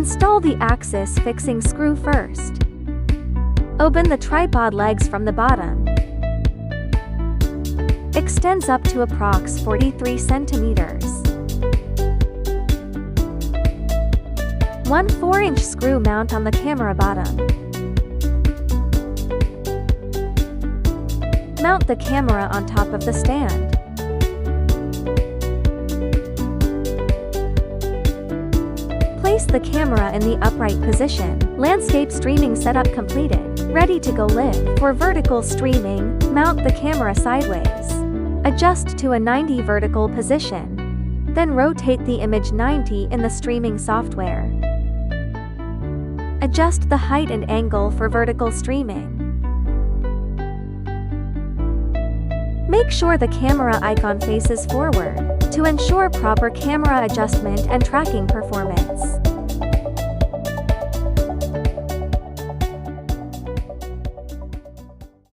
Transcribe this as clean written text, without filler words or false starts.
Install the axis fixing screw first. Open the tripod legs from the bottom. Extends up to approx 43 centimeters. One 4-inch screw mount on the camera bottom. Mount the camera on top of the stand. Place the camera in the upright position. Landscape streaming setup completed. Ready to go live. For vertical streaming, mount the camera sideways. Adjust to a 90 vertical position. Then rotate the image 90 in the streaming software. Adjust the height and angle for vertical streaming. Make sure the camera icon faces forward to ensure proper camera adjustment and tracking performance.